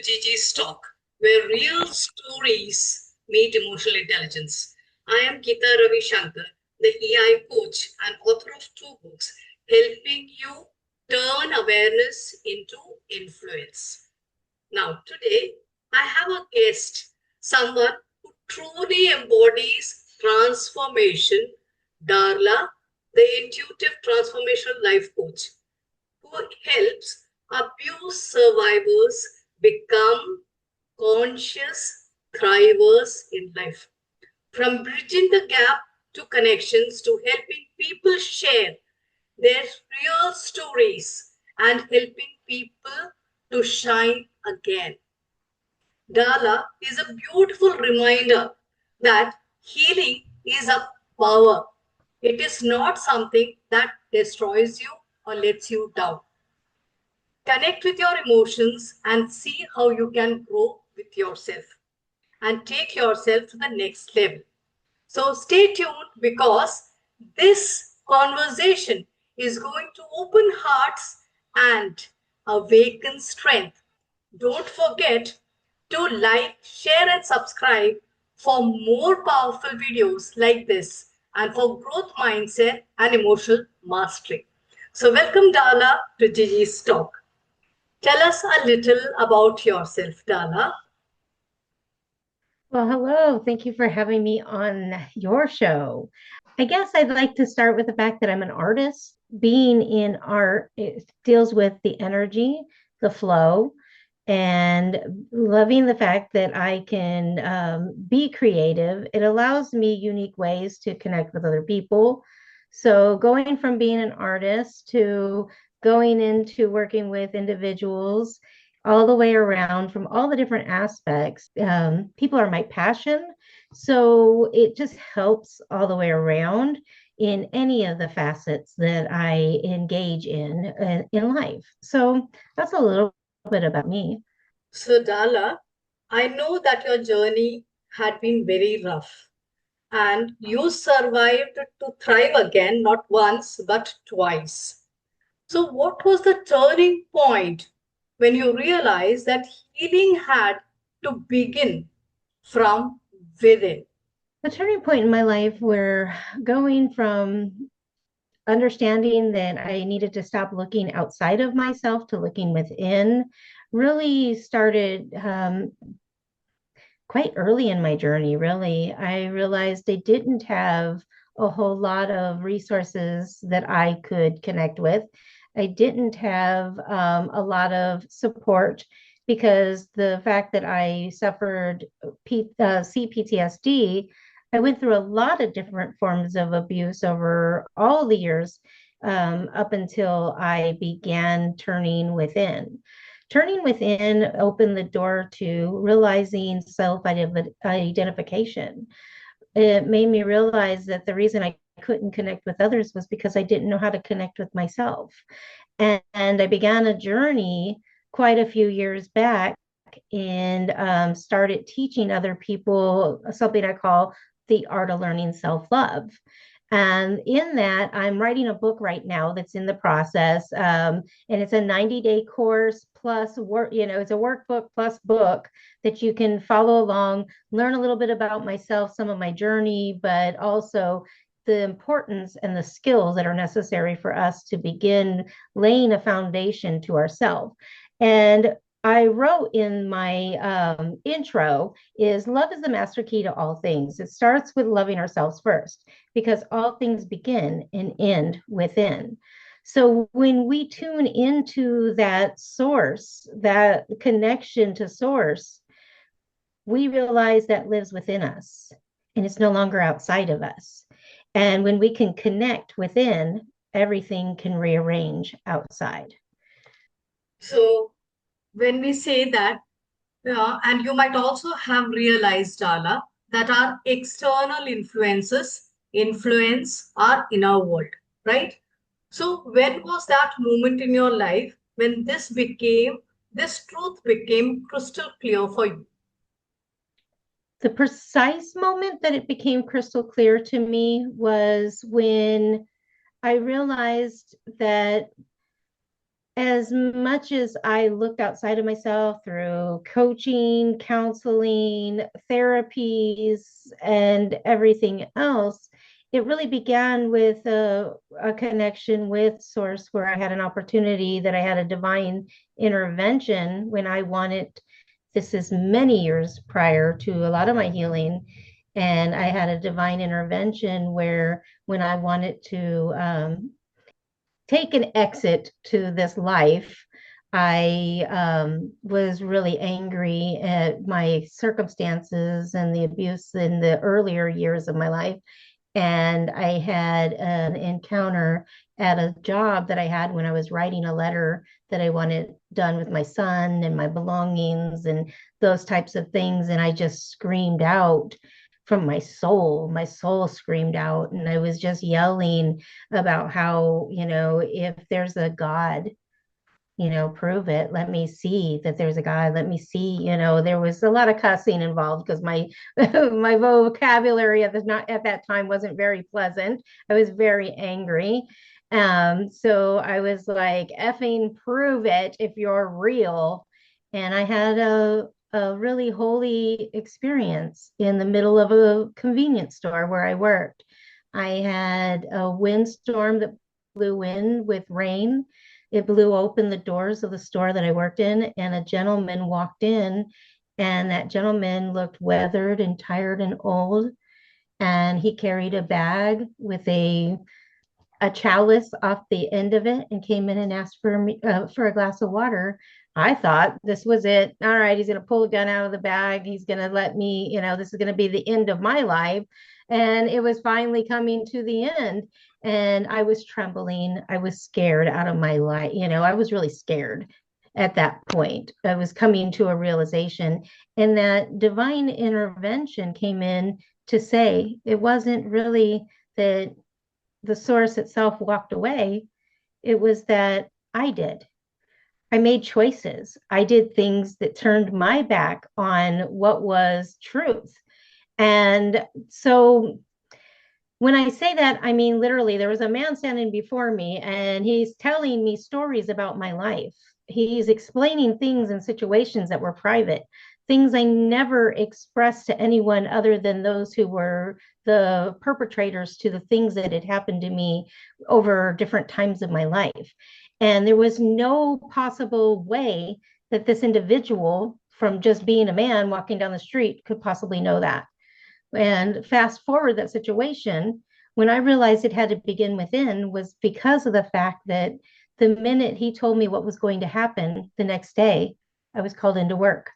GGs Talk, where real stories meet emotional intelligence. I am Geetha Ravisankar, the EI coach and author of two books, helping you turn awareness into influence. Now, today, I have a guest, someone who truly embodies transformation, Darla, the intuitive transformational life coach who helps abuse survivors become conscious thrivers in life. From bridging the gap to connections to helping people share their real stories and helping people to shine again. Dala is a beautiful reminder that healing is a power. It is not something that destroys you or lets you down. Connect with your emotions and see how you can grow with yourself and take yourself to the next level. So stay tuned because this conversation is going to open hearts and awaken strength. Don't forget to like, share, and subscribe for more powerful videos like this and for growth mindset and emotional mastery. So welcome Dala to Gigi's Talk. Tell us a little about yourself, Dala. Well, hello. Thank you for having me on your show. I guess I'd like to start with the fact that I'm an artist. Being in art, it deals with the energy, the flow, and loving the fact that I can be creative. It allows me unique ways to connect with other people. So, going from being an artist to going into working with individuals all the way around from all the different aspects. People are my passion. So it just helps all the way around in any of the facets that I engage in life. So that's a little bit about me. So, Dala, I know that your journey had been very rough and you survived to thrive again, not once, but twice. So, what was the turning point when you realized that healing had to begin from within? The turning point in my life where going from understanding that I needed to stop looking outside of myself to looking within really started quite early in my journey, really. I realized I didn't have a whole lot of resources that I could connect with. I didn't have a lot of support because the fact that I suffered CPTSD, I went through a lot of different forms of abuse over all the years up until I began turning within. Turning within opened the door to realizing self identification. It made me realize that the reason I couldn't connect with others was because I didn't know how to connect with myself. And I began a journey quite a few years back and started teaching other people something I call the art of learning self love. And in that, I'm writing a book right now that's in the process. And it's a 90-day course plus work, it's a workbook plus book that you can follow along, learn a little bit about myself, some of my journey, but also the importance and the skills that are necessary for us to begin laying a foundation to ourselves. And I wrote in my intro is love is the master key to all things. It starts with loving ourselves first because all things begin and end within. So when we tune into that source, that connection to source, we realize that lives within us and it's no longer outside of us. And when we can connect within, everything can rearrange outside. So, when we say that, and you might also have realized, Dala, that our external influences influence our inner world, right? So, when was that moment in your life when this truth became crystal clear for you? The precise moment that it became crystal clear to me was when I realized that as much as I looked outside of myself through coaching, counseling, therapies, and everything else, it really began with a connection with Source where I had an opportunity that I had a divine intervention when I wanted. This is many years prior to a lot of my healing. And I had a divine intervention where when I wanted to take an exit to this life, I was really angry at my circumstances and the abuse in the earlier years of my life. And I had an encounter at a job that I had when I was writing a letter that I wanted done with my son and my belongings and those types of things. And I just screamed out from my soul. My soul screamed out, and I was just yelling about how, if there's a God, prove it. Let me see that there's a God. Let me see, there was a lot of cussing involved because my my vocabulary at the not at that time wasn't very pleasant. I was very angry. So I was like, effing prove it if you're real. And I had a really holy experience in the middle of a convenience store where I worked. I had a windstorm that blew in with rain. It blew open the doors of the store that I worked in, and a gentleman walked in, and that gentleman looked weathered and tired and old. And he carried a bag with a chalice off the end of it and came in and asked for me for a glass of water. I thought this was it. All right, he's going to pull a gun out of the bag. He's going to let me, this is going to be the end of my life. And it was finally coming to the end. And I was trembling. I was scared out of my life. I was really scared at that point. I was coming to a realization, and that divine intervention came in to say it wasn't really that the source itself walked away. It was that I did. I made choices. I did things that turned my back on what was truth. And so when I say that, I mean literally, there was a man standing before me and he's telling me stories about my life. He's explaining things and situations that were private, things I never expressed to anyone other than those who were the perpetrators to the things that had happened to me over different times of my life. And there was no possible way that this individual, from just being a man walking down the street, could possibly know that. And fast forward that situation, when I realized it had to begin within, was because of the fact that the minute he told me what was going to happen the next day, I was called into work.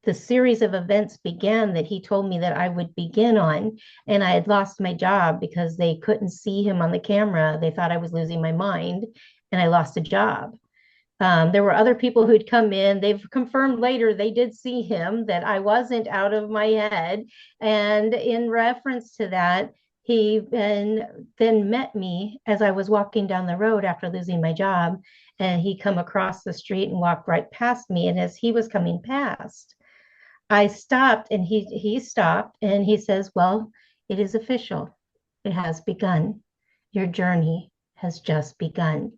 The series of events began that he told me that I would begin on, and I had lost my job because they couldn't see him on the camera. They thought I was losing my mind, and I lost a job. There were other people who'd come in. They've confirmed later they did see him, that I wasn't out of my head. And in reference to that, he then met me as I was walking down the road after losing my job. And he come across the street and walked right past me. And as he was coming past, I stopped, and he stopped, and he says, "Well, it is official. It has begun. Your journey has just begun."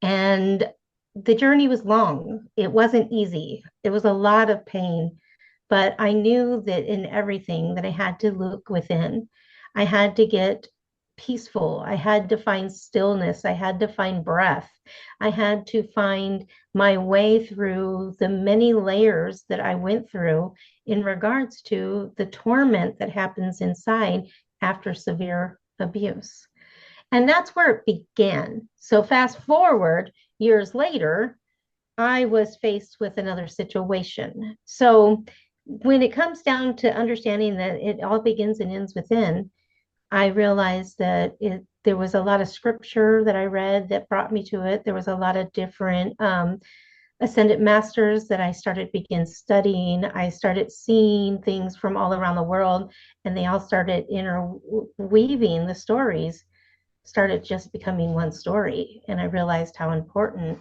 And the journey was long. It wasn't easy. It was a lot of pain, but I knew that in everything that I had to look within. I had to get peaceful. I had to find stillness. I had to find breath. I had to find my way through the many layers that I went through in regards to the torment that happens inside after severe abuse. And that's where it began. So fast forward years later, I was faced with another situation. So when it comes down to understanding that it all begins and ends within, I realized that there was a lot of scripture that I read that brought me to it. There was a lot of different ascended masters that I started begin studying. I started seeing things from all around the world, and they all started interweaving the stories, started just becoming one story. And I realized how important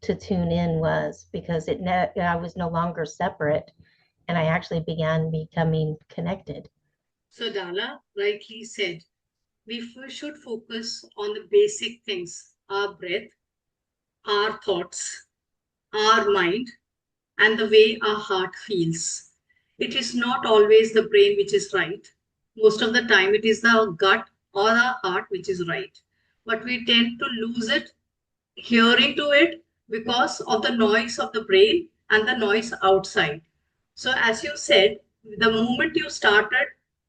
to tune in was, because I was no longer separate, and I actually began becoming connected. So Dala rightly said, we should focus on the basic things, our breath, our thoughts, our mind, and the way our heart feels. It is not always the brain which is right. Most of the time, it is the gut or the heart which is right. But we tend to lose it, hearing to it, because of the noise of the brain and the noise outside. So, as you said, the moment you started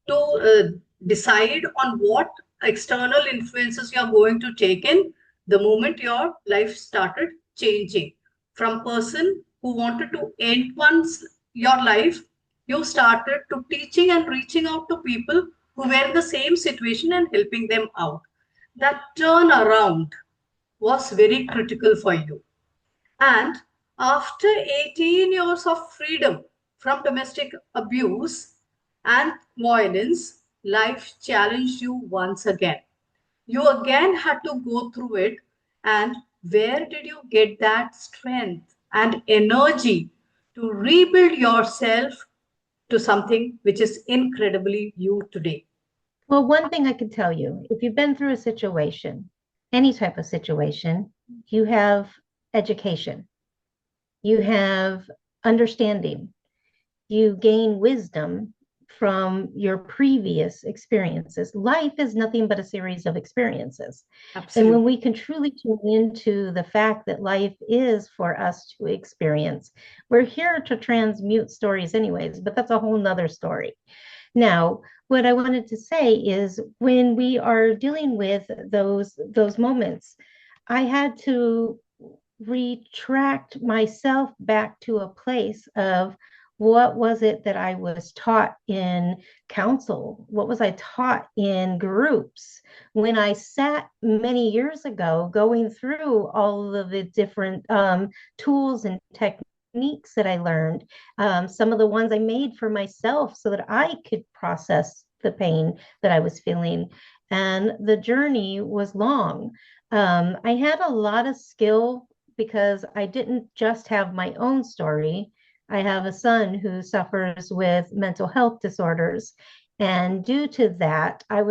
to decide on what external influences you are going to take in, the moment your life started changing from person who wanted to end once your life, you started to teaching and reaching out to people who were in the same situation and helping them out. That turnaround was very critical for you. And after 18 years of freedom from domestic abuse and violence, life challenged you once again. You again had to go through it. And where did you get that strength and energy to rebuild yourself to something which is incredibly you today? Well, one thing I can tell you, if you've been through a situation, any type of situation, you have education, you have understanding, you gain wisdom from your previous experiences. Life is nothing but a series of experiences. And when Absolutely. we can truly tune into the fact that life is for us to experience, we're here to transmute stories, anyways, but that's a whole nother story. Now, what I wanted to say is when we are dealing with those moments, I had to retract myself back to a place of what was it that I was taught in council? What was I taught in groups? When I sat many years ago going through all of the different tools and techniques that I learned, some of the ones I made for myself so that I could process the pain that I was feeling. And the journey was long. I had a lot of skill because I didn't just have my own story. I have a son who suffers with mental health disorders. And due to that, I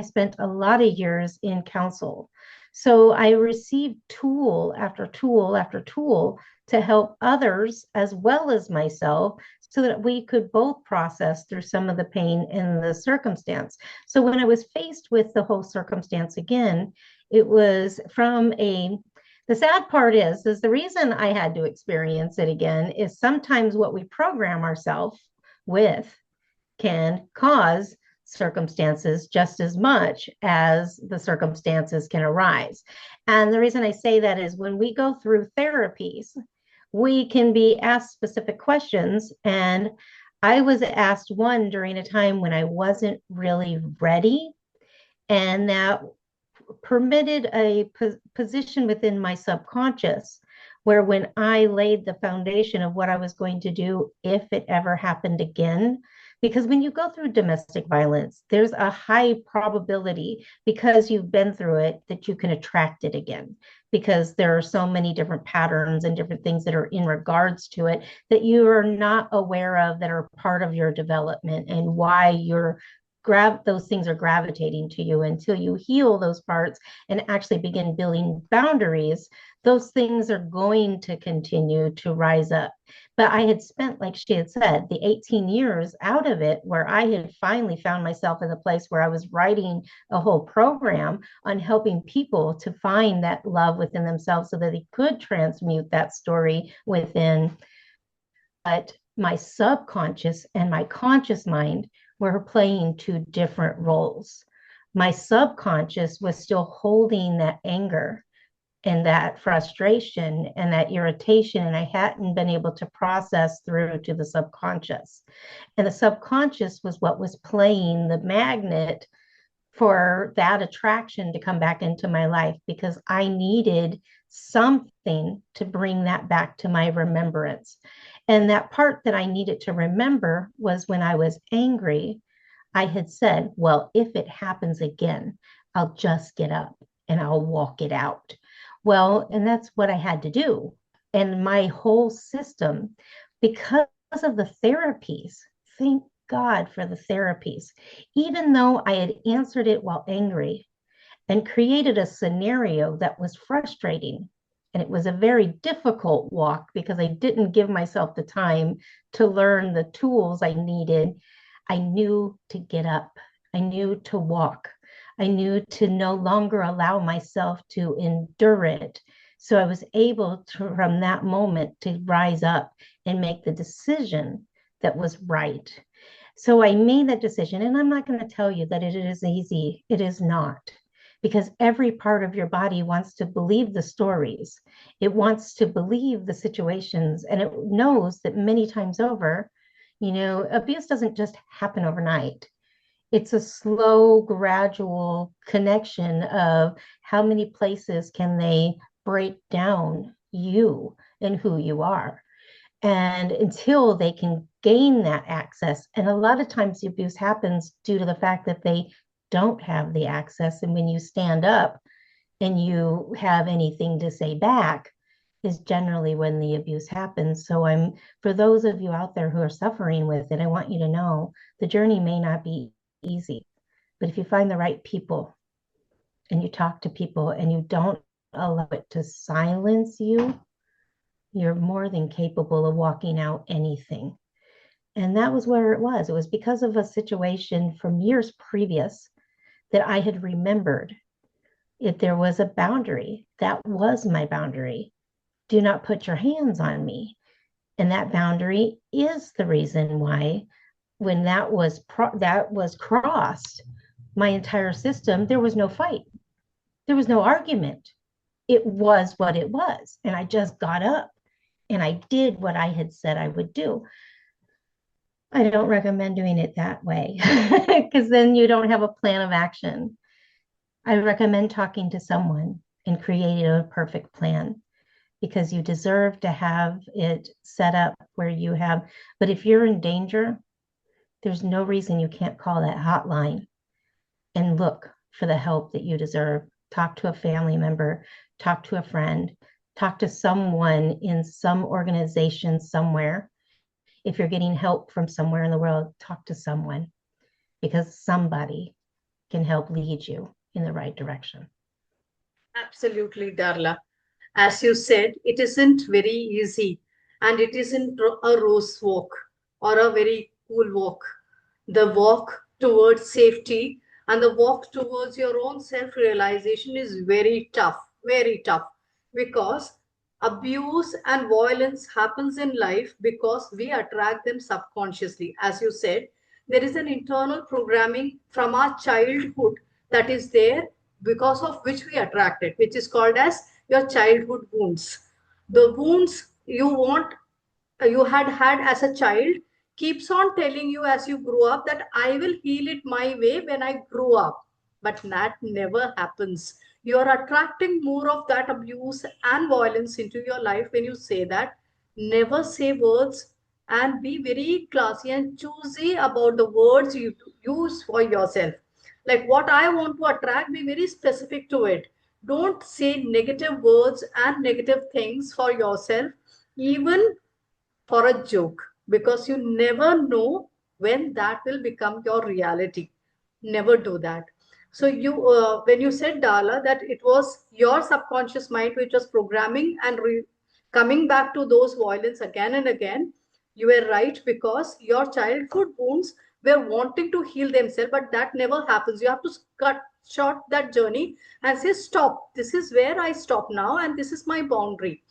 spent a lot of years in counsel. So I received tool after tool after tool to help others as well as myself so that we could both process through some of the pain in the circumstance. So when I was faced with the whole circumstance again, it was from a the sad part is the reason I had to experience it again is sometimes what we program ourselves with can cause circumstances just as much as the circumstances can arise. And the reason I say that is when we go through therapies, we can be asked specific questions. And I was asked one during a time when I wasn't really ready. And that permitted a position within my subconscious where when I laid the foundation of what I was going to do if it ever happened again, because when you go through domestic violence, there's a high probability because you've been through it that you can attract it again because there are so many different patterns and different things that are in regards to it that you are not aware of that are part of your development and why you're those things are gravitating to you until you heal those parts and actually begin building boundaries. Those things are going to continue to rise up. But I had spent, like she had said, the 18 years out of it where I had finally found myself in the place where I was writing a whole program on helping people to find that love within themselves so that they could transmute that story within. But my subconscious and my conscious mind were playing two different roles. My subconscious was still holding that anger and that frustration and that irritation, and I hadn't been able to process through to the subconscious. And the subconscious was what was playing the magnet for that attraction to come back into my life because I needed something to bring that back to my remembrance. And that part that I needed to remember was when I was angry, I had said, well, if it happens again, I'll just get up and I'll walk it out. Well, and that's what I had to do. And my whole system, because of the therapies, thank God for the therapies, even though I had answered it while angry and created a scenario that was frustrating And it was a very difficult walk because I didn't give myself the time to learn the tools I needed. I knew to get up, I knew to walk, I knew to no longer allow myself to endure it. So I was able to, from that moment, to rise up and make the decision that was right. So I made that decision, and I'm not going to tell you that it is easy. It is not, because every part of your body wants to believe the stories. It wants to believe the situations, and it knows that many times over, abuse doesn't just happen overnight. It's a slow, gradual connection of how many places can they break down you and who you are. And until they can gain that access, and a lot of times the abuse happens due to the fact that they don't have the access. And when you stand up and you have anything to say back, is generally when the abuse happens. So for those of you out there who are suffering with it, I want you to know the journey may not be easy, but if you find the right people and you talk to people and you don't allow it to silence you, you're more than capable of walking out anything. And that was where it was. It was because of a situation from years previous that I had remembered if there was a boundary. That was my boundary. Do not put your hands on me. And that boundary is the reason why when that was crossed, my entire system, there was no fight. There was no argument. It was what it was. And I just got up and I did what I had said I would do. I don't recommend doing it that way because then you don't have a plan of action. I recommend talking to someone and creating a perfect plan because you deserve to have it set up where you have. But if you're in danger, there's no reason you can't call that hotline and look for the help that you deserve. Talk to a family member, talk to a friend, talk to someone in some organization somewhere. If you're getting help from somewhere in the world, talk to someone because somebody can help lead you in the right direction. Absolutely, Darla. As you said, it isn't very easy and it isn't a rose walk or a very cool walk. The walk towards safety and the walk towards your own self realization is very tough because abuse and violence happens in life because we attract them subconsciously. As you said, there is an internal programming from our childhood that is there because of which we attract it, which is called as your childhood wounds. The wounds you had as a child keeps on telling you as you grow up that I will heal it my way when I grow up. But that never happens. You are attracting more of that abuse and violence into your life when you say that. Never say words and be very classy and choosy about the words you use for yourself. Like what I want to attract, be very specific to it. Don't say negative words and negative things for yourself, even for a joke, because you never know when that will become your reality. Never do that. So when you said, Dala, that it was your subconscious mind which was programming and coming back to those violence again and again, you were right, because your childhood wounds were wanting to heal themselves, but that never happens. You have to cut short that journey and say, stop. This is where I stop now, and this is my boundary.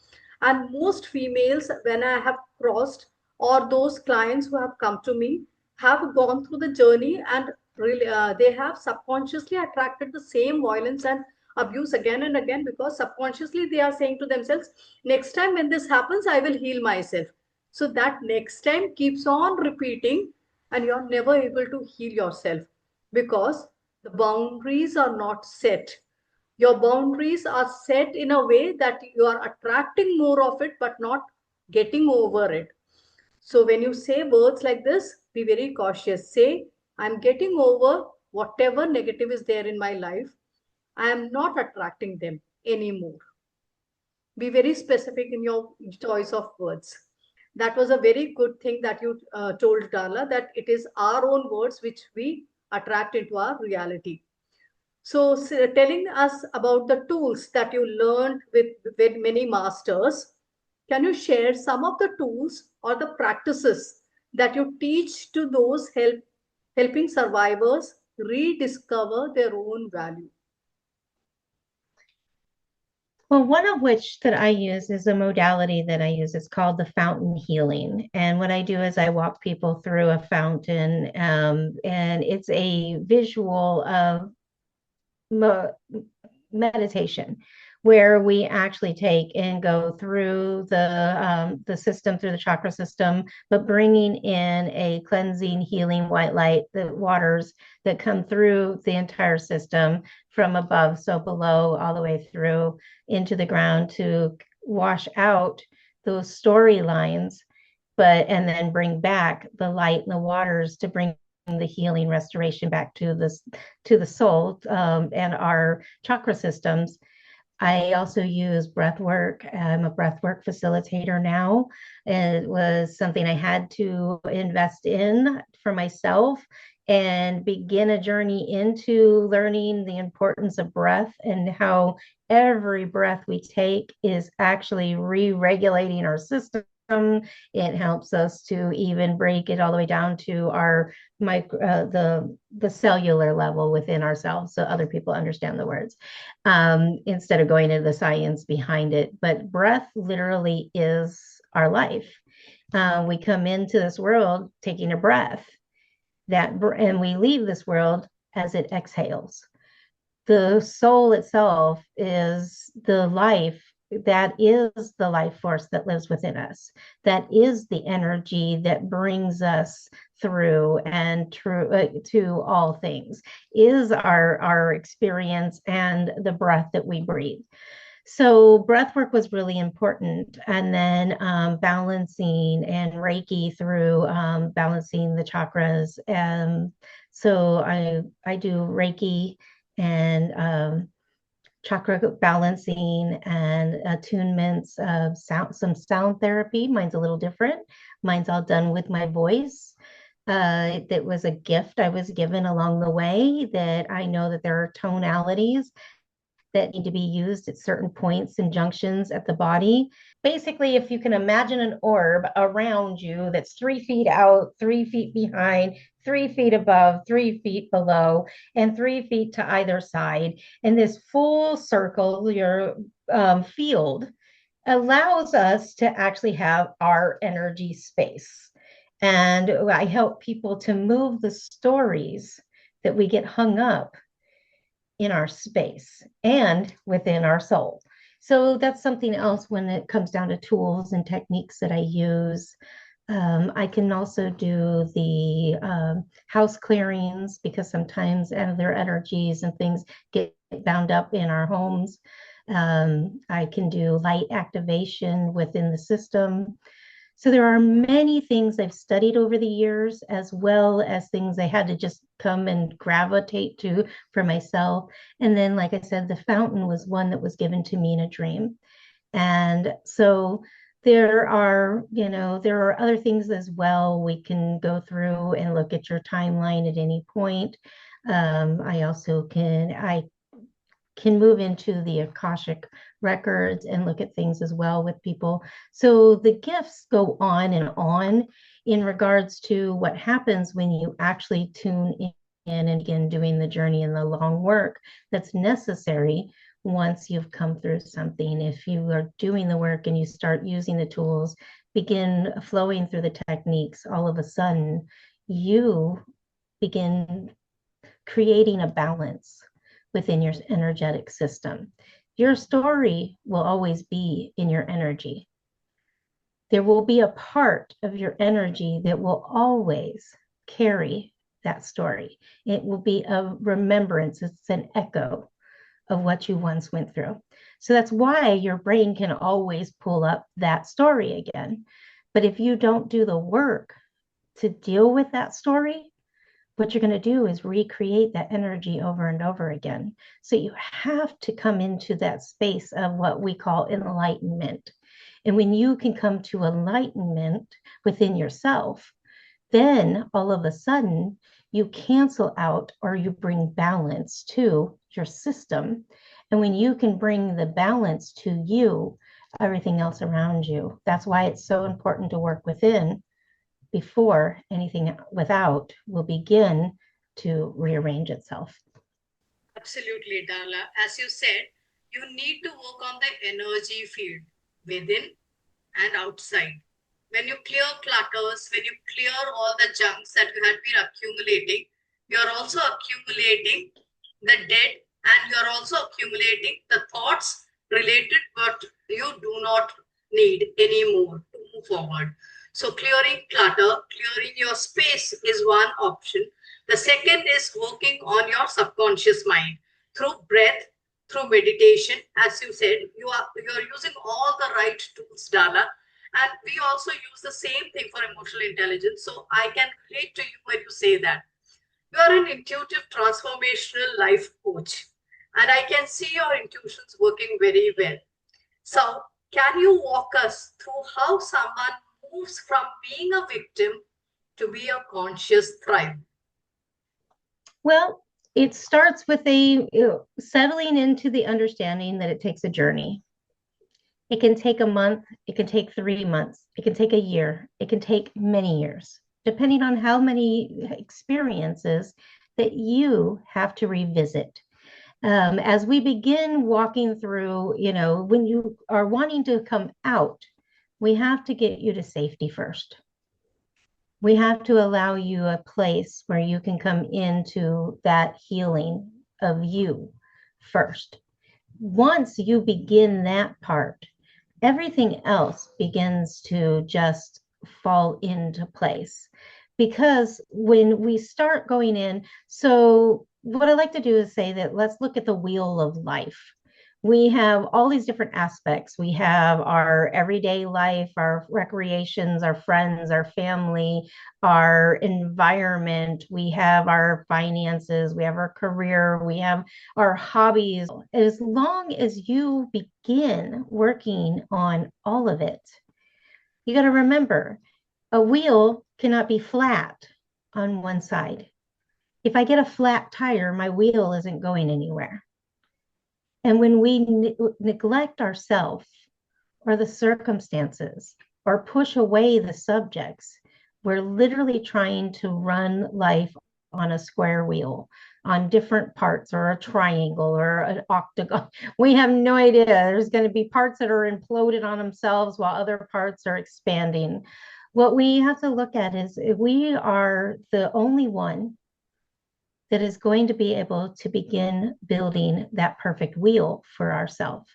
And most females, when I have crossed, or those clients who have come to me, have gone through the journey and really they have subconsciously attracted the same violence and abuse again and again, because subconsciously they are saying to themselves, next time when this happens, I will heal myself. So that next time keeps on repeating, and you're never able to heal yourself because the boundaries are not set. Your boundaries are set in a way that you are attracting more of it but not getting over it. So when you say words like this, be very cautious. Say, I'm getting over whatever negative is there in my life. I am not attracting them anymore. Be very specific in your choice of words. That was a very good thing that you told, Darla, that it is our own words which we attract into our reality. So, telling us about the tools that you learned with many masters, can you share some of the tools or the practices that you teach to those helping survivors rediscover their own value? Well, one of which that I use is a modality that I use. It's called the fountain healing. And what I do is I walk people through a fountain, and it's a visual of mo meditation where we actually take and go through the system, through the chakra system, but bringing in a cleansing, healing white light, the waters that come through the entire system from above, so below, all the way through into the ground to wash out those storylines, but and then bring back the light and the waters to bring the healing restoration back to the soul, and our chakra systems. I also use breath work. I'm a breath work facilitator now. It was something I had to invest in for myself and begin a journey into learning the importance of breath and how every breath we take is actually re-regulating our system. It helps us to even break it all the way down to our the cellular level within ourselves, so other people understand the words, instead of going into the science behind it. But breath literally is our life. We come into this world taking a breath, and we leave this world as it exhales. The soul itself is the life, that is the life force that lives within us, that is the energy that brings us through and to all things, is our experience and the breath that we breathe. So breath work was really important, and then balancing and Reiki through balancing the chakras. So I do Reiki and chakra balancing and attunements of sound, some sound therapy. Mine's a little different. Mine's all done with my voice. That was a gift I was given along the way, that I know that there are tonalities that need to be used at certain points and junctions at the body. Basically, if you can imagine an orb around you that's 3 feet out, 3 feet behind, 3 feet above, 3 feet below, and 3 feet to either side, and this full circle, your field allows us to actually have our energy space. And I help people to move the stories that we get hung up in our space and within our soul. So that's something else when it comes down to tools and techniques that I use. I can also do the house clearings, because sometimes their energies and things get bound up in our homes. I can do light activation within the system. So there are many things I've studied over the years, as well as things I had to just come and gravitate to for myself. And then, like I said, the fountain was one that was given to me in a dream. And so there are other things as well. We can go through and look at your timeline at any point. I can move into the Akashic records and look at things as well with people. So the gifts go on and on in regards to what happens when you actually tune in and begin doing the journey and the long work that's necessary once you've come through something. If you are doing the work and you start using the tools, begin flowing through the techniques, all of a sudden you begin creating a balance within your energetic system. Your story will always be in your energy. There will be a part of your energy that will always carry that story. It will be a remembrance, it's an echo of what you once went through. So that's why your brain can always pull up that story again. But if you don't do the work to deal with that story, what you're going to do is recreate that energy over and over again. So you have to come into that space of what we call enlightenment. And when you can come to enlightenment within yourself, then all of a sudden you cancel out or you bring balance to your system. And when you can bring the balance to you, everything else around you. That's why it's so important to work within before anything without will begin to rearrange itself. Absolutely, Darla. As you said, you need to work on the energy field within and outside. When you clear clutters, when you clear all the junks that you had been accumulating, you're also accumulating the dead, and you're also accumulating the thoughts related what you do not need anymore to move forward. So clearing clutter, clearing your space is one option. The second is working on your subconscious mind through breath, through meditation. As you said, you're using all the right tools, Dala. And we also use the same thing for emotional intelligence. So I can relate to you when you say that. You are an intuitive transformational life coach, and I can see your intuitions working very well. So, can you walk us through how someone moves from being a victim to be a conscious thrive? Well, it starts with a settling into the understanding that it takes a journey. It can take a month, it can take 3 months, it can take a year, it can take many years, depending on how many experiences that you have to revisit. As we begin walking through, when you are wanting to come out, we have to get you to safety first. We have to allow you a place where you can come into that healing of you first. Once you begin that part, everything else begins to just fall into place. Because when we start going in, so what I like to do is say that let's look at the wheel of life. We have all these different aspects. We have our everyday life, our recreations, our friends, our family, our environment. We have our finances, we have our career, we have our hobbies. As long as you begin working on all of it, you got to remember a wheel cannot be flat on one side. If I get a flat tire, my wheel isn't going anywhere. And when we neglect ourselves or the circumstances or push away the subjects, we're literally trying to run life on a square wheel, on different parts, or a triangle or an octagon. We have no idea. There's going to be parts that are imploded on themselves while other parts are expanding. What we have to look at is if we are the only one that is going to be able to begin building that perfect wheel for ourselves.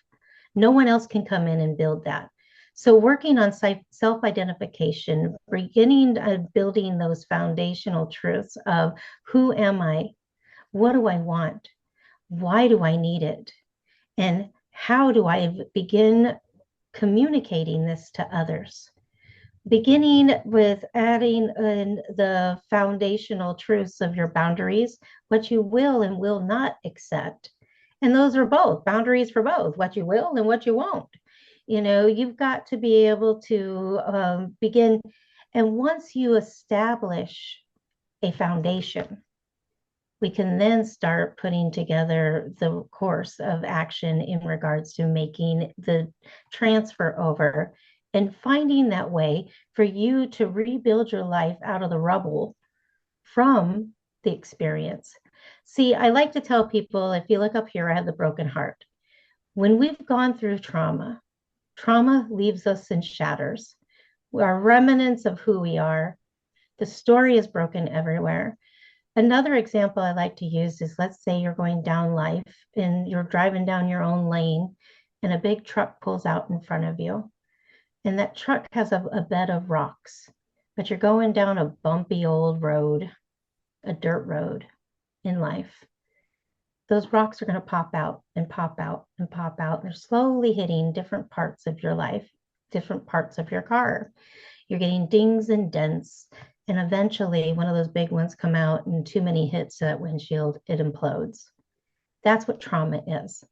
No one else can come in and build that. So working on self-identification, beginning building those foundational truths of who am I? What do I want? Why do I need it? And how do I begin communicating this to others? Beginning with adding in the foundational truths of your boundaries, what you will and will not accept. And those are both boundaries for both what you will and what you won't. You've got to be able to begin. And once you establish a foundation, we can then start putting together the course of action in regards to making the transfer over and finding that way for you to rebuild your life out of the rubble from the experience. See, I like to tell people, if you look up here, I have the broken heart. When we've gone through trauma, trauma leaves us in shatters. We are remnants of who we are. The story is broken everywhere. Another example I like to use is, let's say you're going down life and you're driving down your own lane and a big truck pulls out in front of you. And that truck has a bed of rocks, but you're going down a bumpy old road, a dirt road in life. Those rocks are going to pop out and pop out and pop out. They're slowly hitting different parts of your life, different parts of your car. You're getting dings and dents. And eventually one of those big ones come out and too many hits that windshield, it implodes. That's what trauma is.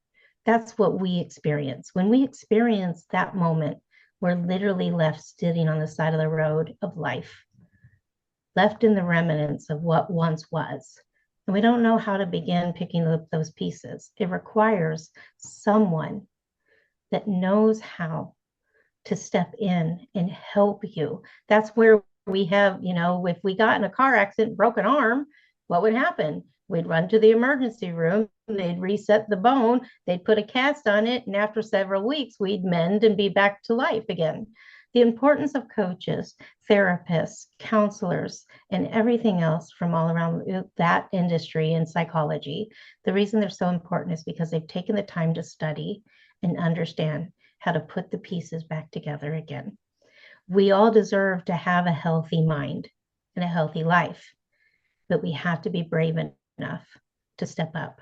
That's what we experience. When we experience that moment, we're literally left sitting on the side of the road of life. left in the remnants of what once was. And we don't know how to begin picking up those pieces. It requires someone that knows how to step in and help you. That's where we have, if we got in a car accident, broken arm, what would happen? We'd run to the emergency room, they'd reset the bone, they'd put a cast on it, and after several weeks, we'd mend and be back to life again. The importance of coaches, therapists, counselors, and everything else from all around that industry in psychology, the reason they're so important is because they've taken the time to study and understand how to put the pieces back together again. We all deserve to have a healthy mind and a healthy life, but we have to be brave enough to step up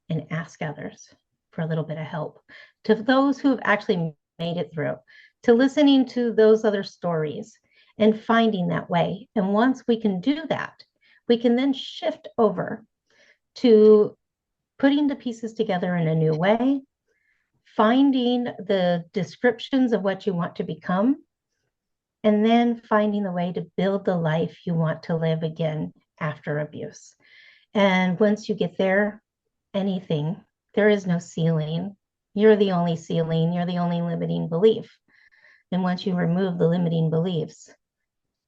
and ask others for a little bit of help. To those who have actually made it through, to listening to those other stories and finding that way. And once we can do that, we can then shift over to putting the pieces together in a new way, finding the descriptions of what you want to become, and then finding the way to build the life you want to live again after abuse. And once you get there, anything, there is no ceiling. You're the only ceiling, you're the only limiting belief. And once you remove the limiting beliefs,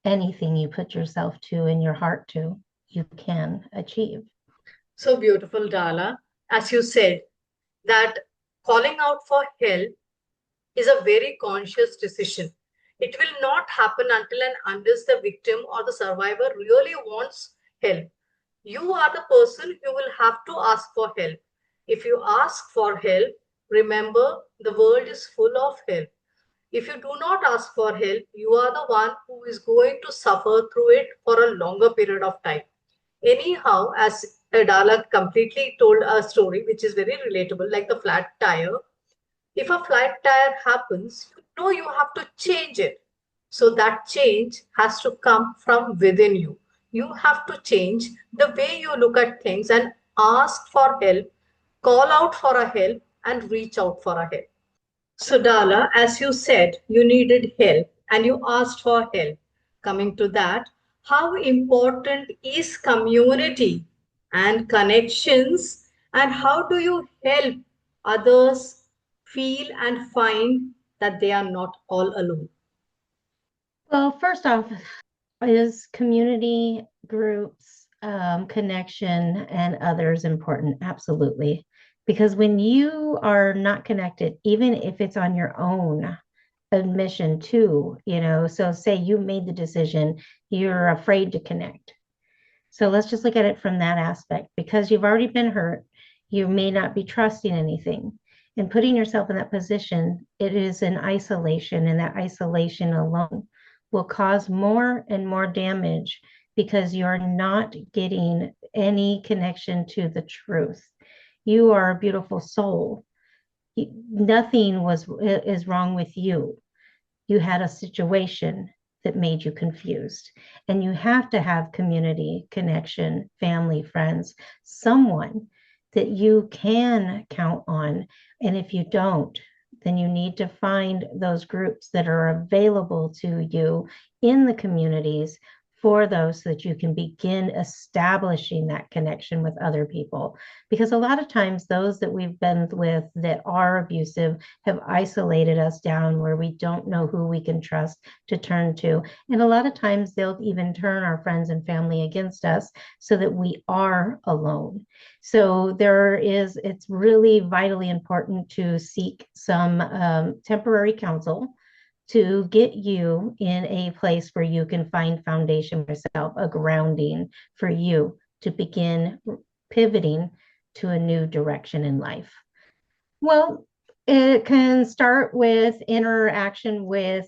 anything you put yourself to and your heart to, you can achieve. So beautiful, Darla. As you said, that calling out for help is a very conscious decision. It will not happen until and unless the victim or the survivor really wants help. You are the person who will have to ask for help. If you ask for help, remember the world is full of help. If you do not ask for help, you are the one who is going to suffer through it for a longer period of time. Anyhow, as Darla completely told a story which is very relatable, like the flat tire. If a flat tire happens, you know you have to change it. So that change has to come from within you. You have to change the way you look at things and ask for help, call out for a help, and reach out for a help. So, Dala, as you said, you needed help and you asked for help. Coming to that, how important is community and connections, and how do you help others feel and find that they are not all alone? Well, first off, is community groups, connection, and others important? Absolutely. Because when you are not connected, even if it's on your own admission too, so say you made the decision, you're afraid to connect. So let's just look at it from that aspect. Because you've already been hurt, you may not be trusting anything. And putting yourself in that position, it is an isolation, and that isolation alone will cause more and more damage because you're not getting any connection to the truth. You are a beautiful soul. Nothing is wrong with you. You had a situation that made you confused. And you have to have community, connection, family, friends, someone that you can count on. And if you don't, then you need to find those groups that are available to you in the communities for those so that you can begin establishing that connection with other people. Because a lot of times those that we've been with that are abusive have isolated us down where we don't know who we can trust to turn to. And a lot of times they'll even turn our friends and family against us so that we are alone. So it's really vitally important to seek some temporary counsel to get you in a place where you can find foundation for yourself, a grounding for you to begin pivoting to a new direction in life. Well, it can start with interaction with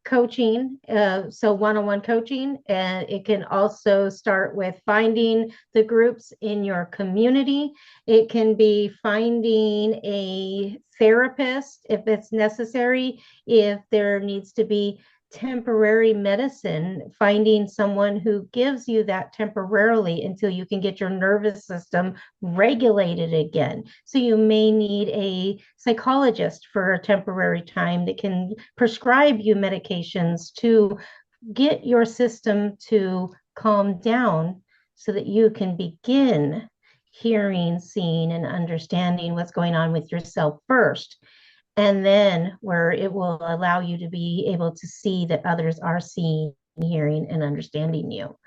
coaching, so one-on-one coaching, and it can also start with finding the groups in your community. It can be finding a therapist if it's necessary, if there needs to be temporary medicine, finding someone who gives you that temporarily until you can get your nervous system regulated again. So you may need a psychologist for a temporary time that can prescribe you medications to get your system to calm down so that you can begin hearing, seeing, and understanding what's going on with yourself first. And then where it will allow you to be able to see that others are seeing, hearing, and understanding you.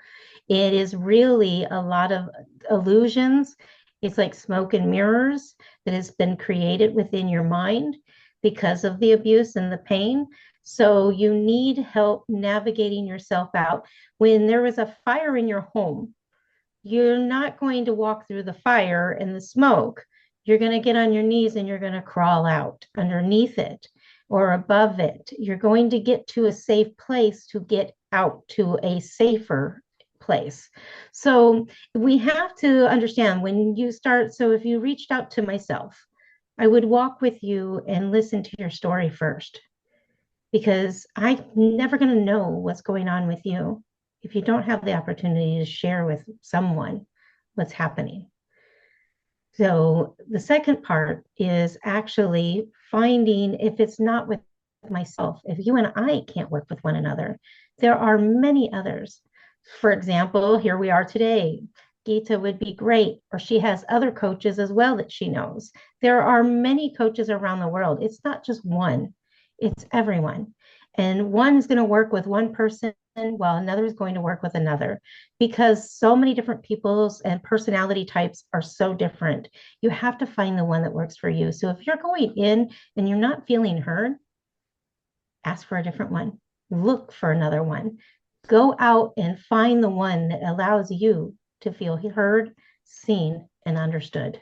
It is really a lot of illusions. It's like smoke and mirrors that has been created within your mind because of the abuse and the pain. So you need help navigating yourself out. When there was a fire in your home, you're not going to walk through the fire and the smoke. You're going to get on your knees and you're going to crawl out underneath it or above it. You're going to get to a safe place to get out to a safer place. So we have to understand when you start. So if you reached out to myself, I would walk with you and listen to your story first, because I'm never going to know what's going on with you if you don't have the opportunity to share with someone what's happening. So the second part is actually finding, if it's not with myself, if you and I can't work with one another, there are many others. For example, here we are today. Geetha would be great, or she has other coaches as well that she knows. There are many coaches around the world. It's not just one, it's everyone. And one is going to work with one person while another is going to work with another, because so many different peoples and personality types are so different. You have to find the one that works for you. So if you're going in and you're not feeling heard, ask for a different one. Look for another one. Go out and find the one that allows you to feel heard, seen, and understood.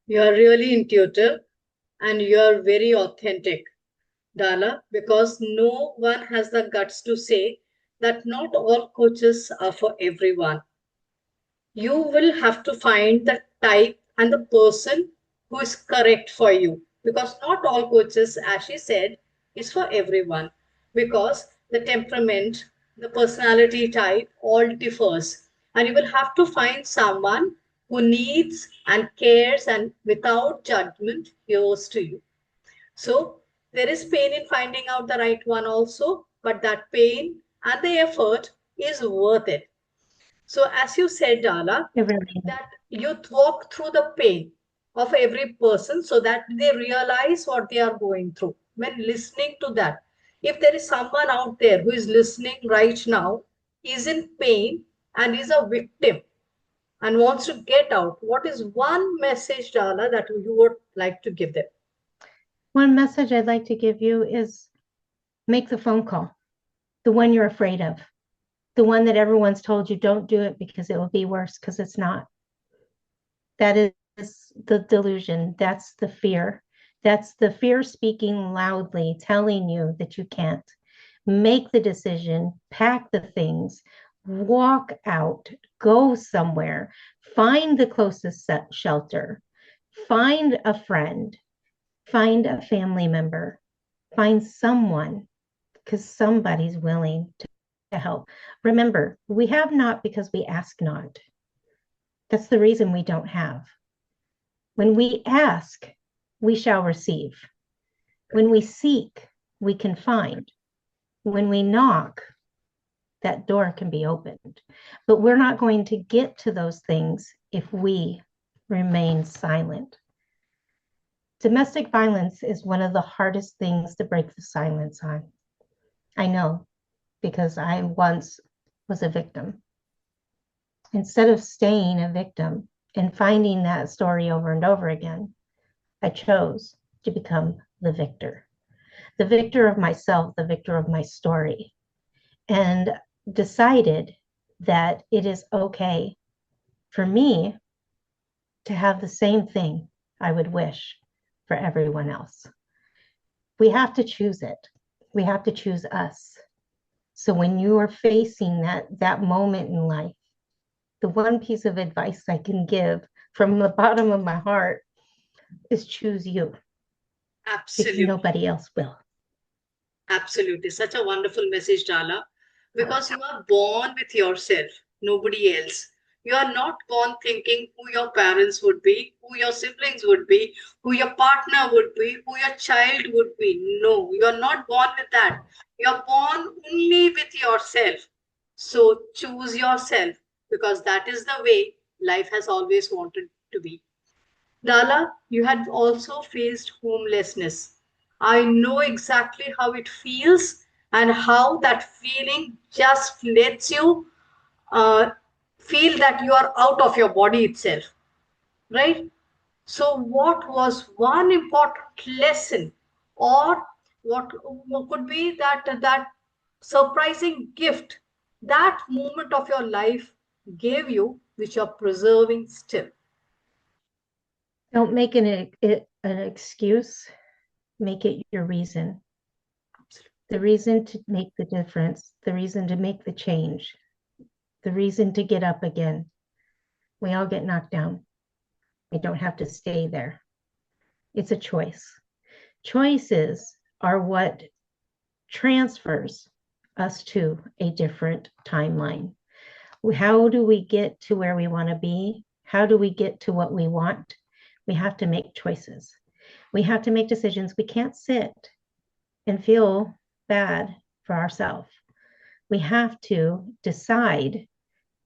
You are really intuitive and you are very authentic, Darla, because no one has the guts to say that not all coaches are for everyone. You will have to find the type and the person who is correct for you, because not all coaches, as she said, is for everyone, because the temperament, the personality type all differs, and you will have to find someone who needs and cares and without judgment hears to you. So there is pain in finding out the right one also, but that pain and the effort is worth it. So as you said, Dala, Really. that you walk through the pain of every person so that they realize what they are going through. When listening to that, if there is someone out there who is listening right now, is in pain and is a victim and wants to get out, what is one message, Dala, that you would like to give them? One message I'd like to give you is make the phone call, the one you're afraid of, the one that everyone's told you don't do it because it will be worse, because it's not. That is the delusion. That's the fear. That's the fear speaking loudly, telling you that you can't. Make the decision, pack the things, walk out, go somewhere, find the closest shelter, find a friend, find a family member, find someone, because somebody's willing to help. Remember, we have not because we ask not. That's the reason we don't have. When we ask, we shall receive. When we seek, we can find. When we knock, that door can be opened. But we're not going to get to those things if we remain silent. Domestic violence is one of the hardest things to break the silence on. I know, because I once was a victim. Instead of staying a victim and finding that story over and over again, I chose to become the victor of myself, the victor of my story, and decided that it is okay for me to have the same thing I would wish for everyone else. We have to choose it. We have to choose us. So when you are facing that moment in life, the one piece of advice I can give from the bottom of my heart is choose you. Absolutely. Because nobody else will. Absolutely. Such a wonderful message, Dala. Because you are born with yourself, nobody else. You are not born thinking who your parents would be, who your siblings would be, who your partner would be, who your child would be. No, you are not born with that. You are born only with yourself. So choose yourself, because that is the way life has always wanted to be. Dala, you had also faced homelessness. I know exactly how it feels and how that feeling just lets you uh, feel that you are out of your body itself, right? So, what was one important lesson, or what could be that surprising gift that moment of your life gave you, which you're preserving still? Don't make an excuse, make it your reason. The reason to make the difference, the reason to make the change, the reason to get up again. We all get knocked down. We don't have to stay there. It's a choice. Choices are what transfers us to a different timeline. How do we get to where we want to be? How do we get to what we want? We have to make choices. We have to make decisions. We can't sit and feel bad for ourselves. We have to decide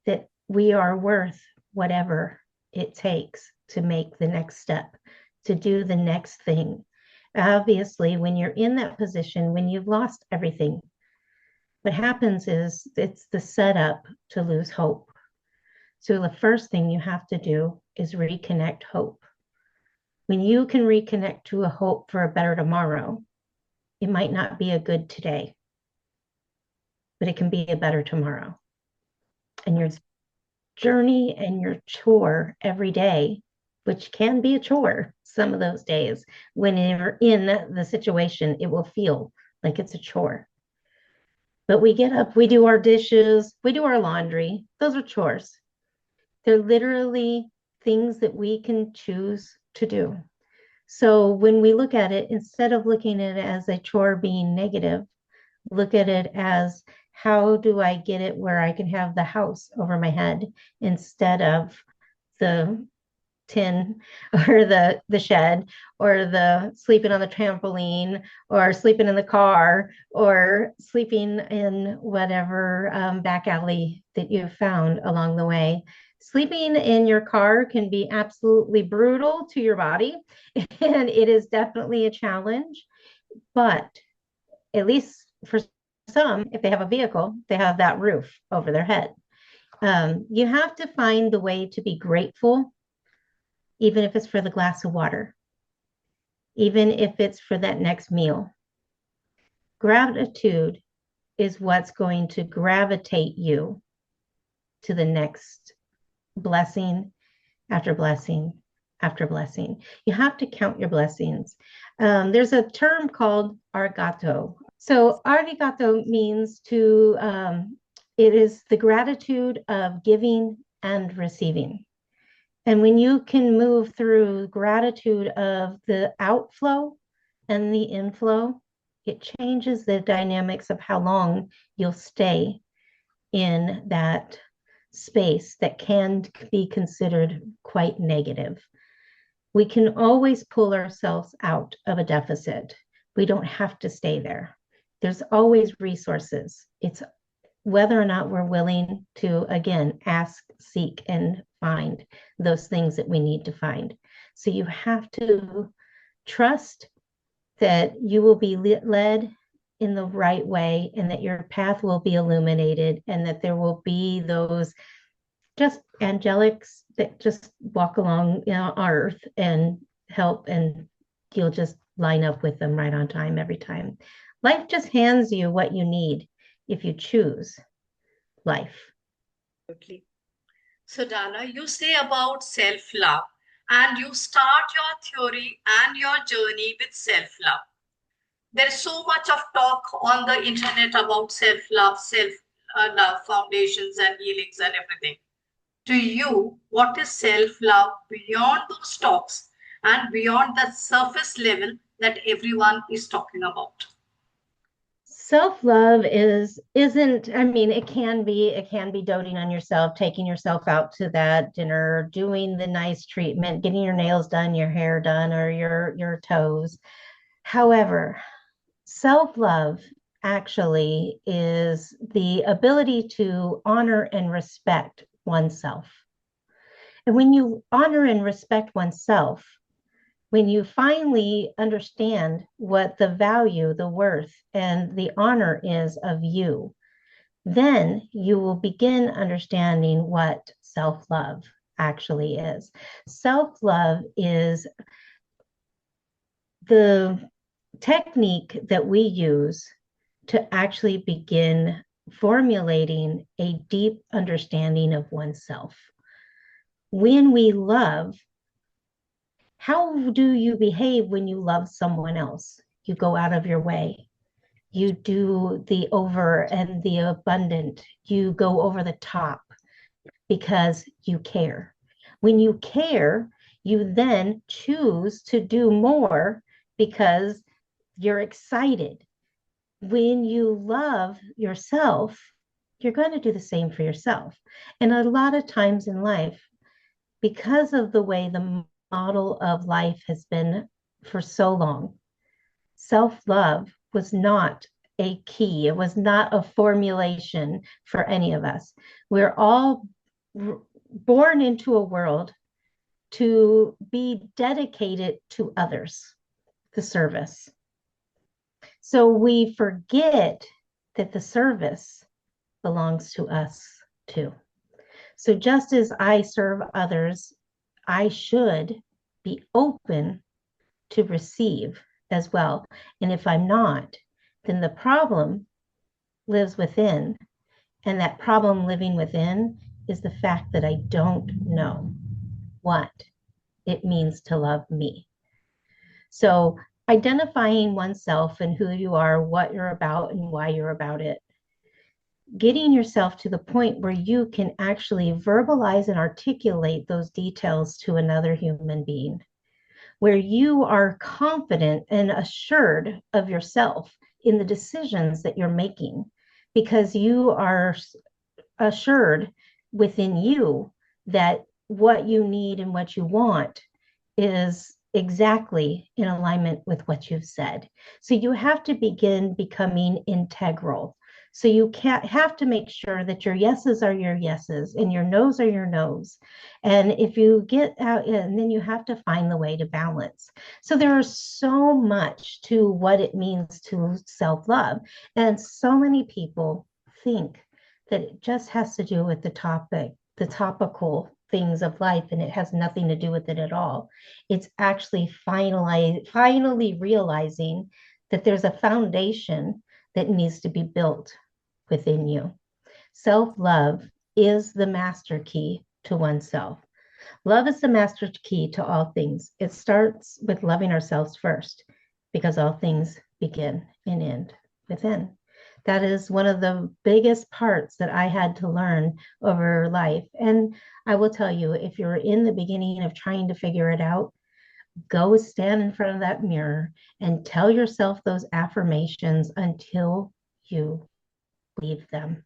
that we are worth whatever it takes to make the next step, to do the next thing. Obviously, when you're in that position, when you've lost everything, what happens is it's the setup to lose hope. So the first thing you have to do is reconnect hope. When you can reconnect to a hope for a better tomorrow, it might not be a good today, but it can be a better tomorrow. And your journey and your chore every day, which can be a chore some of those days, when you're in the situation, it will feel like it's a chore. But we get up, we do our dishes, we do our laundry. Those are chores. They're literally things that we can choose to do. So when we look at it, instead of looking at it as a chore being negative, look at it as, how do I get it where I can have the house over my head instead of the tin or the shed, or the sleeping on the trampoline, or sleeping in the car, or sleeping in whatever back alley that you've found along the way. Sleeping in your car can be absolutely brutal to your body, and it is definitely a challenge. But at least for some, if they have a vehicle, they have that roof over their head. You have to find the way to be grateful, even if it's for the glass of water, even if it's for that next meal. Gratitude is what's going to gravitate you to the next blessing after blessing after blessing. You have to count your blessings. There's a term called arigato. So arigato means it is the gratitude of giving and receiving. And when you can move through gratitude of the outflow and the inflow, it changes the dynamics of how long you'll stay in that space that can be considered quite negative. We can always pull ourselves out of a deficit. We don't have to stay there. There's always resources. It's whether or not we're willing to, again, ask, seek, and find those things that we need to find. So you have to trust that you will be led in the right way, and that your path will be illuminated, and that there will be those just angelics that just walk along, earth and help, and you'll just line up with them right on time every time. Life just hands you what you need if you choose life. Absolutely. So, Dala, you say about self love, and you start your theory and your journey with self love. There is so much of talk on the internet about self love, self love foundations and healings and everything. To you, what is self love beyond those talks and beyond that surface level that everyone is talking about? Self-love isn't, I mean, it can be doting on yourself, taking yourself out to that dinner, doing the nice treatment, getting your nails done, your hair done, or your toes. However, self-love actually is the ability to honor and respect oneself. And when you honor and respect oneself, when you finally understand what the value, the worth, and the honor is of you, then you will begin understanding what self-love actually is. Self-love is the technique that we use to actually begin formulating a deep understanding of oneself. When we love, how do you behave when you love someone else? You go out of your way. You do the over and the abundant. You go over the top because you care. When you care, you then choose to do more because you're excited. When you love yourself, you're going to do the same for yourself. And a lot of times in life, because of the way the model of life has been for so long, self-love was not a key. It was not a formulation for any of us. We're all born into a world to be dedicated to others, the service. So we forget that the service belongs to us too. So just as I serve others, I should be open to receive as well. And if I'm not, then the problem lives within. And that problem living within is the fact that I don't know what it means to love me. So identifying oneself and who you are, what you're about, and why you're about it. Getting yourself to the point where you can actually verbalize and articulate those details to another human being, where you are confident and assured of yourself in the decisions that you're making, because you are assured within you that what you need and what you want is exactly in alignment with what you've said. So you have to begin becoming integral. So you can't have to make sure that your yeses are your yeses and your no's are your no's. And if you get out, and then you have to find the way to balance. So there is so much to what it means to self-love. And so many people think that it just has to do with the topic, the topical things of life, and it has nothing to do with it at all. It's actually finally realizing that there's a foundation that needs to be built within you. Self-love is the master key to oneself. Love is the master key to all things. It starts with loving ourselves first, because all things begin and end within. That is one of the biggest parts that I had to learn over life. And I will tell you, if you're in the beginning of trying to figure it out, go stand in front of that mirror and tell yourself those affirmations until you believe them.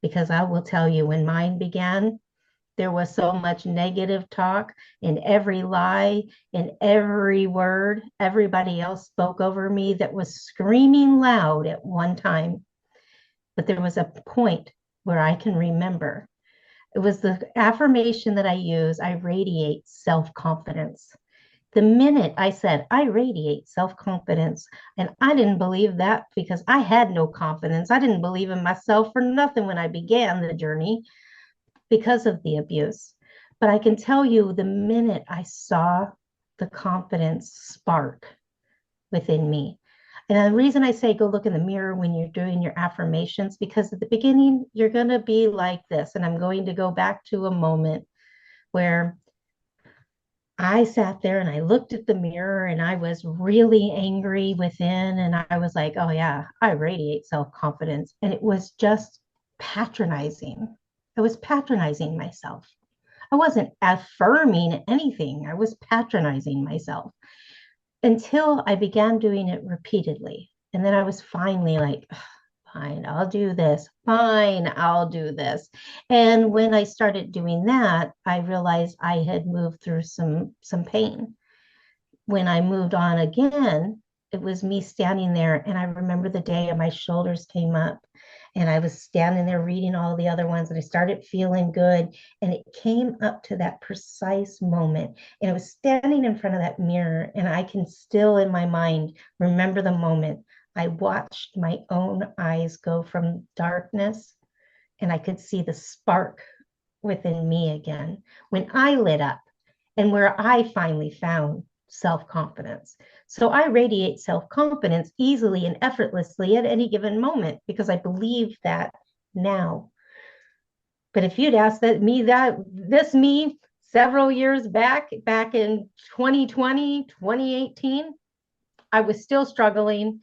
Because I will tell you, when mine began, there was so much negative talk in every lie, in every word. Everybody else spoke over me that was screaming loud at one time. But there was a point where I can remember. It was the affirmation that I use: I radiate self-confidence. The minute I said, I radiate self-confidence, and I didn't believe that because I had no confidence. I didn't believe in myself for nothing when I began the journey because of the abuse. But I can tell you, the minute I saw the confidence spark within me. And the reason I say go look in the mirror when you're doing your affirmations, because at the beginning, you're going to be like this. And I'm going to go back to a moment where I sat there and I looked at the mirror and I was really angry within. And I was like, oh, yeah, I radiate self-confidence. And it was just patronizing. I was patronizing myself. I wasn't affirming anything. I was patronizing myself until I began doing it repeatedly. And then I was finally like, fine, I'll do this. Fine, I'll do this. And when I started doing that, I realized I had moved through some pain. When I moved on again, it was me standing there. And I remember the day and my shoulders came up and I was standing there reading all the other ones and I started feeling good. And it came up to that precise moment. And I was standing in front of that mirror and I can still in my mind remember the moment I watched my own eyes go from darkness and I could see the spark within me again when I lit up and where I finally found self-confidence. So I radiate self-confidence easily and effortlessly at any given moment because I believe that now. But if you'd asked me several years back in 2020, 2018, I was still struggling.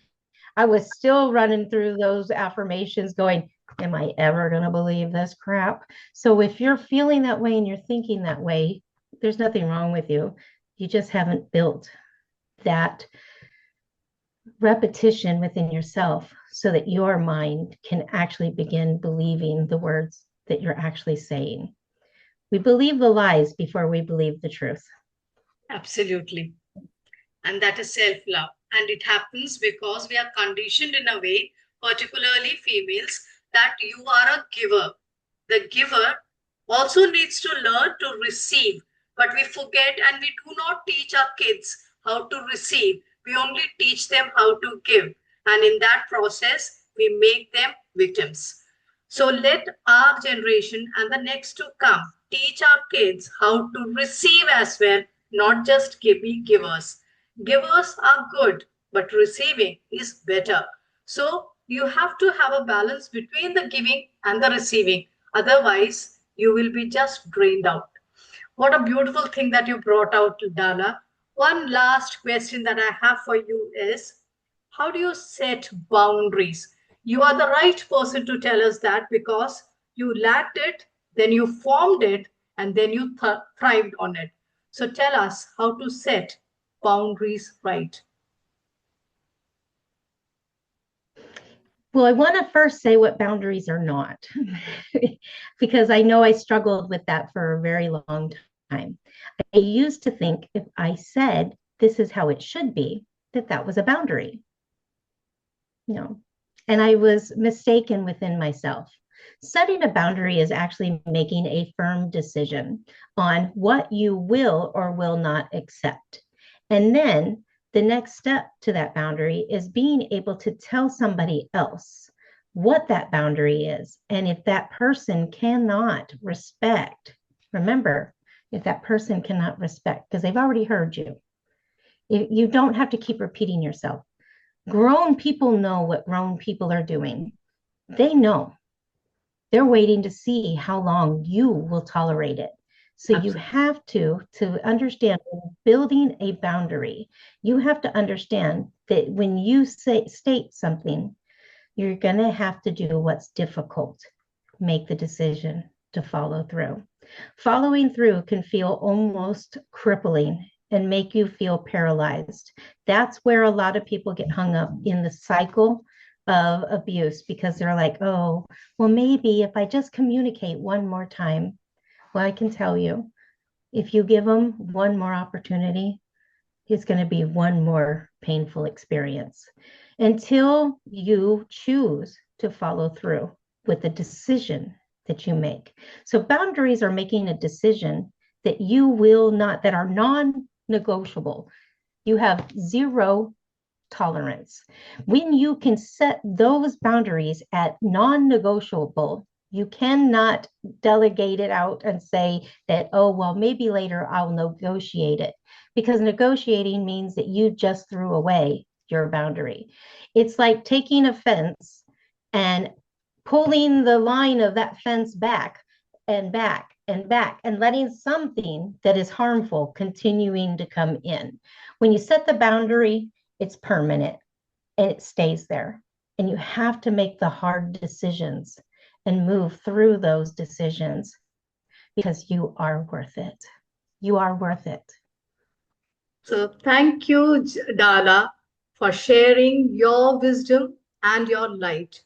I was still running through those affirmations going, am I ever going to believe this crap? So if you're feeling that way and you're thinking that way, there's nothing wrong with you. You just haven't built that repetition within yourself so that your mind can actually begin believing the words that you're actually saying. We believe the lies before we believe the truth. Absolutely. And that is self-love. And it happens because we are conditioned in a way, particularly females, that you are a giver. The giver also needs to learn to receive, but we forget and we do not teach our kids how to receive. We only teach them how to give. And in that process, we make them victims. So let our generation and the next to come teach our kids how to receive as well, not just be givers. Givers are good, but receiving is better. So you have to have a balance between the giving and the receiving. Otherwise, you will be just drained out. What a beautiful thing that you brought out, Dana. One last question that I have for you is, how do you set boundaries? You are the right person to tell us that because you lacked it, then you formed it, and then you thrived on it. So tell us how to set boundaries right. Well, I want to first say what boundaries are not, because I know I struggled with that for a very long time. I used to think if I said, this is how it should be, that that was a boundary. No. And I was mistaken within myself. Setting a boundary is actually making a firm decision on what you will or will not accept. And then the next step to that boundary is being able to tell somebody else what that boundary is. And if that person cannot respect, remember, if that person cannot respect, because they've already heard you, you don't have to keep repeating yourself. Grown people know what grown people are doing. They know. They're waiting to see how long you will tolerate it. So you have to understand building a boundary, you have to understand that when you state something, you're going to have to do what's difficult. Make the decision to follow through. Following through can feel almost crippling and make you feel paralyzed. That's where a lot of people get hung up in the cycle of abuse because they're like, oh, well, maybe if I just communicate one more time. Well, I can tell you, if you give them one more opportunity, it's going to be one more painful experience until you choose to follow through with the decision that you make. So boundaries are making a decision that you will not, that are non-negotiable. You have zero tolerance. When you can set those boundaries at non-negotiable, you cannot delegate it out and say that, oh, well, maybe later I'll negotiate it, because negotiating means that you just threw away your boundary. It's like taking a fence and pulling the line of that fence back and back and back and letting something that is harmful continuing to come in. When you set the boundary, it's permanent and it stays there. And you have to make the hard decisions and move through those decisions because you are worth it. You are worth it. So thank you, Darla, for sharing your wisdom and your light.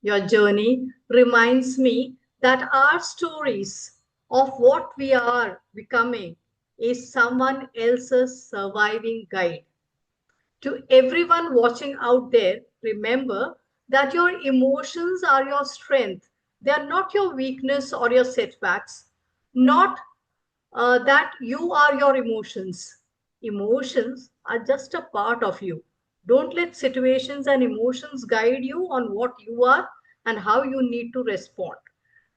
Your journey reminds me that our stories of what we are becoming is someone else's surviving guide. To everyone watching out there, remember that your emotions are your strength. They are not your weakness or your setbacks, not that you are your emotions. Emotions are just a part of you. Don't let situations and emotions guide you on what you are and how you need to respond.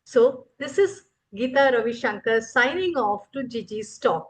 So, this is Geetha Ravisankar signing off to GG's Talk.